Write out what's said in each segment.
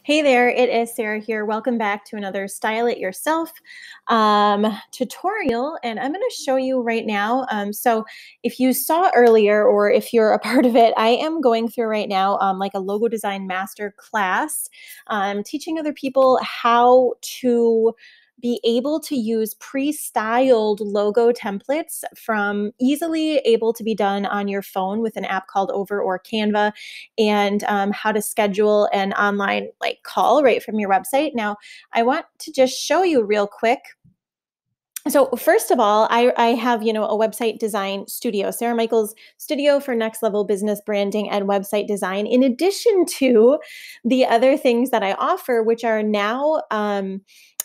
Hey there, it is Sarah here. Welcome back to another Style It Yourself tutorial. And I'm going to show you right now. So if you saw earlier, or if you're a part of it, I am going through right now like a logo design master class, teaching other people how to be able to use pre-styled logo templates from easily able to be done on your phone with an app called Over or Canva, and how to schedule an online like call right from your website. Now, I want to just show you real quick. So first of all, I have, a website design studio, Sarah Michaels Studio for next level business branding and website design, in addition to the other things that I offer, which are now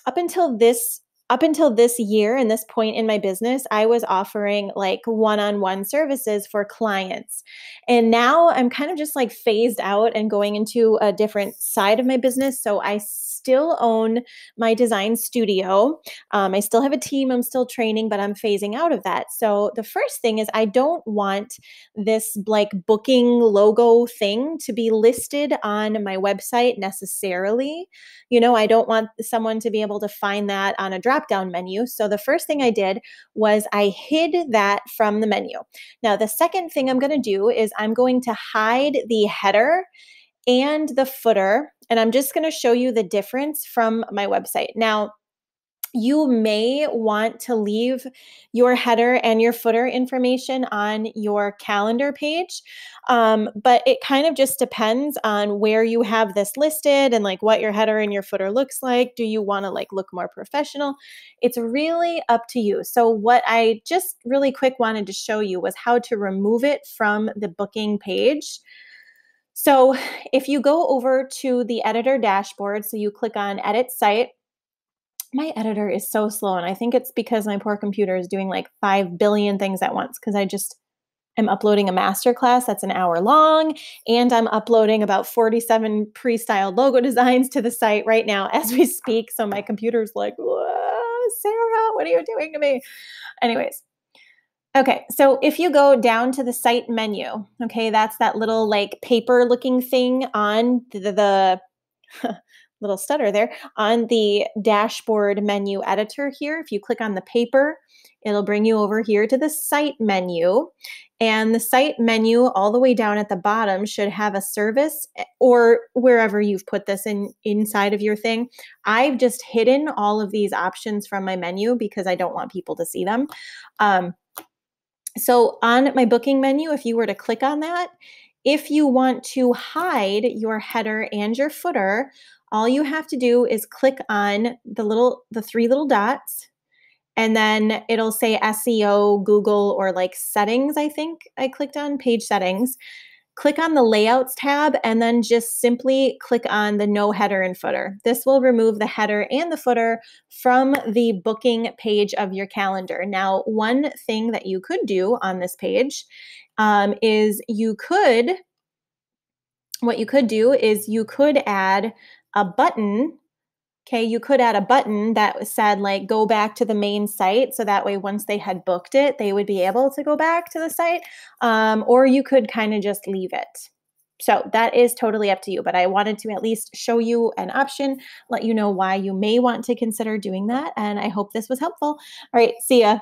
up until this up until this year and this point in my business, I was offering like one-on-one services for clients. And now I'm kind of just like phased out and going into a different side of my business. So I still own my design studio. I still have a team, I'm still training, but I'm phasing out of that. So the first thing is I don't want this like booking logo thing to be listed on my website necessarily. I don't want someone to be able to find that on a drop-down menu. So the first thing I did was I hid that from the menu. Now, the second thing I'm going to do is I'm going to hide the header and the footer, and I'm just going to show you the difference from my website. Now, you may want to leave your header and your footer information on your calendar page, but it kind of just depends on where you have this listed and like what your header and your footer looks like. Do you want to like look more professional? It's really up to you. So what I just really quick wanted to show you was how to remove it from the booking page. So if you go over to the editor dashboard, so you click on Edit Site. My editor is so slow, and I think it's because my poor computer is doing like 5 billion things at once, because I just am uploading a masterclass that's an hour long, and I'm uploading about 47 pre-styled logo designs to the site right now as we speak. So my computer's like, whoa, Sarah, what are you doing to me? Anyways. Okay, so if you go down to the site menu, okay, that's that little like paper looking thing on the little stutter there, on the dashboard menu editor here. If you click on the paper, it'll bring you over here to the site menu. And the site menu all the way down at the bottom should have a service, or wherever you've put this inside of your thing. I've just hidden all of these options from my menu because I don't want people to see them. So on my booking menu, if you were to click on that, if you want to hide your header and your footer, all you have to do is click on the three little dots, and then it'll say SEO, Google, or like settings. I think I clicked on page settings. Click on the layouts tab, and then just simply click on the no header and footer. This will remove the header and the footer from the booking page of your calendar. Now, one thing that you could do on this page is what you could do is you could add a button. Okay, you could add a button that said like go back to the main site, so that way once they had booked it, they would be able to go back to the site, or you could kind of just leave it. So that is totally up to you, but I wanted to at least show you an option, let you know why you may want to consider doing that, and I hope this was helpful. All right, see ya.